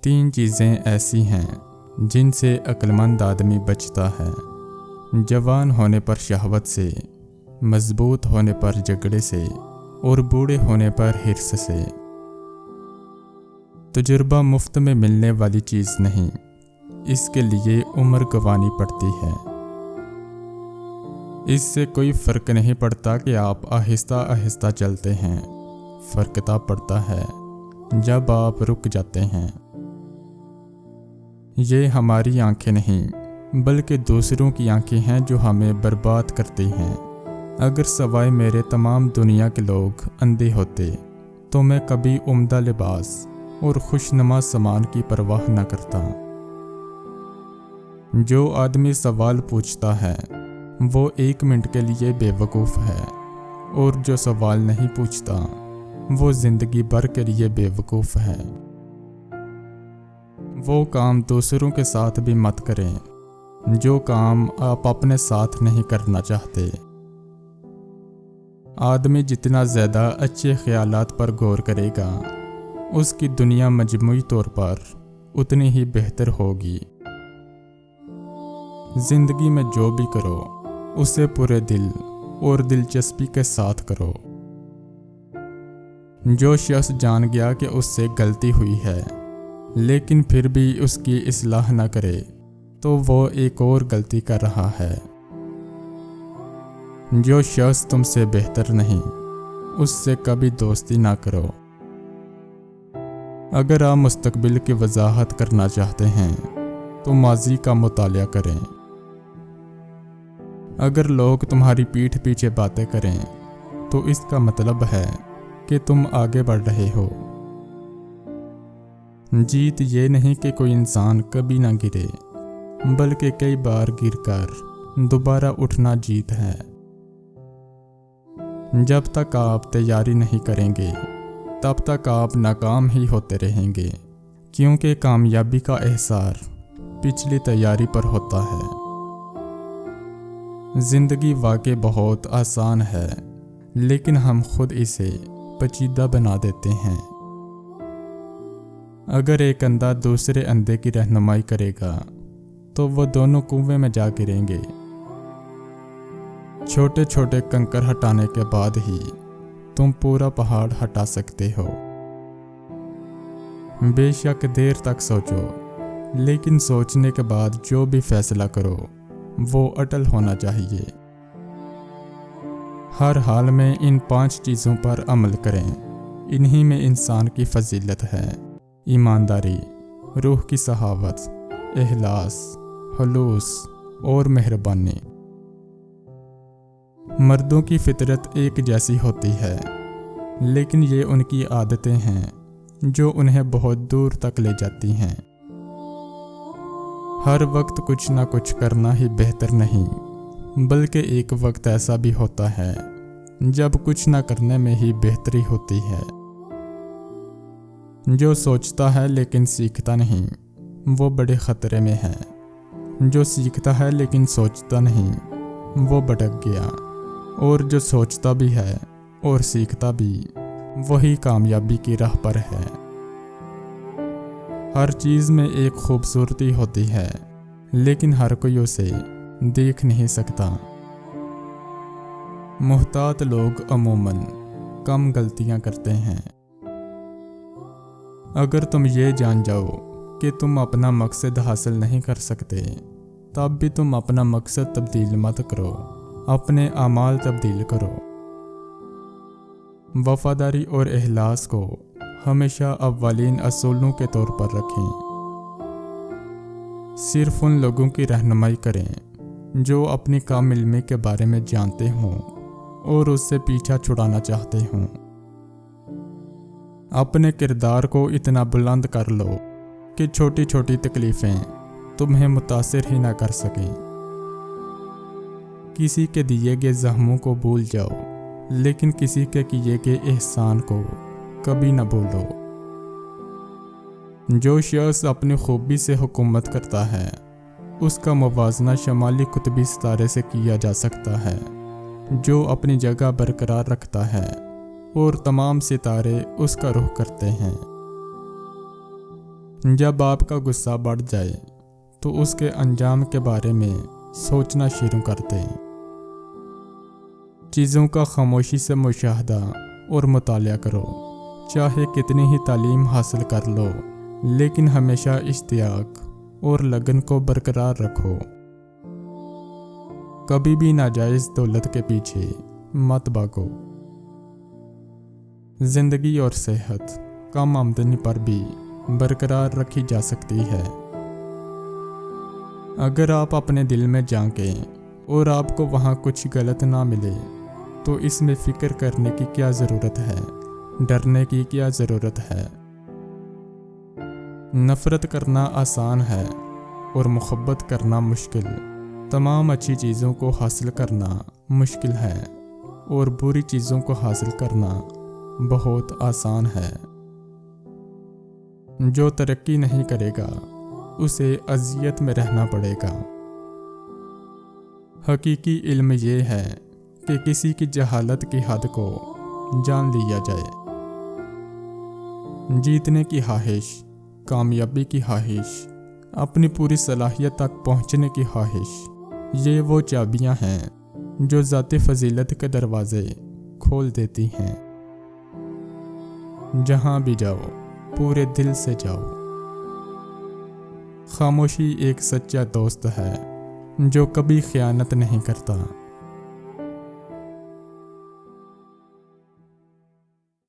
3 چیزیں ایسی ہیں جن سے عقلمند آدمی بچتا ہے: جوان ہونے پر شہوت سے، مضبوط ہونے پر جھگڑے سے، اور بوڑھے ہونے پر حرص سے۔ تجربہ مفت میں ملنے والی چیز نہیں، اس کے لیے عمر گنوانی پڑتی ہے۔ اس سے کوئی فرق نہیں پڑتا کہ آپ آہستہ آہستہ چلتے ہیں، فرق تب پڑتا ہے جب آپ رک جاتے ہیں۔ یہ ہماری آنکھیں نہیں بلکہ دوسروں کی آنکھیں ہیں جو ہمیں برباد کرتی ہیں۔ اگر سوائے میرے تمام دنیا کے لوگ اندھے ہوتے تو میں کبھی عمدہ لباس اور خوشنما سامان کی پرواہ نہ کرتا۔ جو آدمی سوال پوچھتا ہے وہ 1 منٹ کے لیے بے وقوف ہے، اور جو سوال نہیں پوچھتا وہ زندگی بھر کے لیے بے وقوف ہے۔ وہ کام دوسروں کے ساتھ بھی مت کریں جو کام آپ اپنے ساتھ نہیں کرنا چاہتے۔ آدمی جتنا زیادہ اچھے خیالات پر غور کرے گا، اس کی دنیا مجموعی طور پر اتنی ہی بہتر ہوگی۔ زندگی میں جو بھی کرو اسے پورے دل اور دلچسپی کے ساتھ کرو۔ جو شخص جان گیا کہ اس سے غلطی ہوئی ہے لیکن پھر بھی اس کی اصلاح نہ کرے تو وہ ایک اور غلطی کر رہا ہے۔ جو شخص تم سے بہتر نہیں اس سے کبھی دوستی نہ کرو۔ اگر آپ مستقبل کی وضاحت کرنا چاہتے ہیں تو ماضی کا مطالعہ کریں۔ اگر لوگ تمہاری پیٹھ پیچھے باتیں کریں تو اس کا مطلب ہے کہ تم آگے بڑھ رہے ہو۔ جیت یہ نہیں کہ کوئی انسان کبھی نہ گرے، بلکہ کئی بار گر کر دوبارہ اٹھنا جیت ہے۔ جب تک آپ تیاری نہیں کریں گے تب تک آپ ناکام ہی ہوتے رہیں گے، کیونکہ کامیابی کا احسار پچھلی تیاری پر ہوتا ہے۔ زندگی واقعی بہت آسان ہے، لیکن ہم خود اسے پیچیدہ بنا دیتے ہیں۔ اگر ایک اندھا دوسرے اندھے کی رہنمائی کرے گا تو وہ دونوں کنویں میں جا گریں گے۔ چھوٹے چھوٹے کنکر ہٹانے کے بعد ہی تم پورا پہاڑ ہٹا سکتے ہو۔ بے شک دیر تک سوچو، لیکن سوچنے کے بعد جو بھی فیصلہ کرو وہ اٹل ہونا چاہیے۔ ہر حال میں ان 5 چیزوں پر عمل کریں، انہی میں انسان کی فضیلت ہے: ایمانداری، روح کی سخاوت، اخلاص، خلوص اور مہربانی۔ مردوں کی فطرت ایک جیسی ہوتی ہے، لیکن یہ ان کی عادتیں ہیں جو انہیں بہت دور تک لے جاتی ہیں۔ ہر وقت کچھ نہ کچھ کرنا ہی بہتر نہیں، بلکہ ایک وقت ایسا بھی ہوتا ہے جب کچھ نہ کرنے میں ہی بہتری ہوتی ہے۔ جو سوچتا ہے لیکن سیکھتا نہیں وہ بڑے خطرے میں ہے۔ جو سیکھتا ہے لیکن سوچتا نہیں وہ بھٹک گیا، اور جو سوچتا بھی ہے اور سیکھتا بھی وہی کامیابی کی راہ پر ہے۔ ہر چیز میں ایک خوبصورتی ہوتی ہے، لیکن ہر کوئی اسے دیکھ نہیں سکتا۔ محتاط لوگ عموماً کم غلطیاں کرتے ہیں۔ اگر تم یہ جان جاؤ کہ تم اپنا مقصد حاصل نہیں کر سکتے، تب بھی تم اپنا مقصد تبدیل مت کرو، اپنے اعمال تبدیل کرو۔ وفاداری اور اخلاص کو ہمیشہ اولین اصولوں کے طور پر رکھیں۔ صرف ان لوگوں کی رہنمائی کریں جو اپنی کام علمی کے بارے میں جانتے ہوں اور اس سے پیچھا چھڑانا چاہتے ہوں۔ اپنے کردار کو اتنا بلند کر لو کہ چھوٹی چھوٹی تکلیفیں تمہیں متاثر ہی نہ کر سکیں۔ کسی کے دیے گئے زخموں کو بھول جاؤ، لیکن کسی کے کیے گئے احسان کو کبھی نہ بھولو۔ جو شخص اپنی خوبی سے حکومت کرتا ہے اس کا موازنہ شمالی قطبی ستارے سے کیا جا سکتا ہے، جو اپنی جگہ برقرار رکھتا ہے اور تمام ستارے اس کا رخ کرتے ہیں۔ جب آپ کا غصہ بڑھ جائے تو اس کے انجام کے بارے میں سوچنا شروع کر دیں۔ چیزوں کا خاموشی سے مشاہدہ اور مطالعہ کرو۔ چاہے کتنی ہی تعلیم حاصل کر لو، لیکن ہمیشہ اشتیاق اور لگن کو برقرار رکھو۔ کبھی بھی ناجائز دولت کے پیچھے مت بھاگو۔ زندگی اور صحت کم آمدنی پر بھی برقرار رکھی جا سکتی ہے۔ اگر آپ اپنے دل میں جھانکیں اور آپ کو وہاں کچھ غلط نہ ملے تو اس میں فکر کرنے کی کیا ضرورت ہے، ڈرنے کی کیا ضرورت ہے؟ نفرت کرنا آسان ہے اور محبت کرنا مشکل۔ تمام اچھی چیزوں کو حاصل کرنا مشکل ہے اور بری چیزوں کو حاصل کرنا بہت آسان ہے۔ جو ترقی نہیں کرے گا اسے اذیت میں رہنا پڑے گا۔ حقیقی علم یہ ہے کہ کسی کی جہالت کی حد کو جان لیا جائے۔ جیتنے کی خواہش، کامیابی کی خواہش، اپنی پوری صلاحیت تک پہنچنے کی خواہش، یہ وہ چابیاں ہیں جو ذاتی فضیلت کے دروازے کھول دیتی ہیں۔ جہاں بھی جاؤ پورے دل سے جاؤ۔ خاموشی ایک سچا دوست ہے جو کبھی خیانت نہیں کرتا۔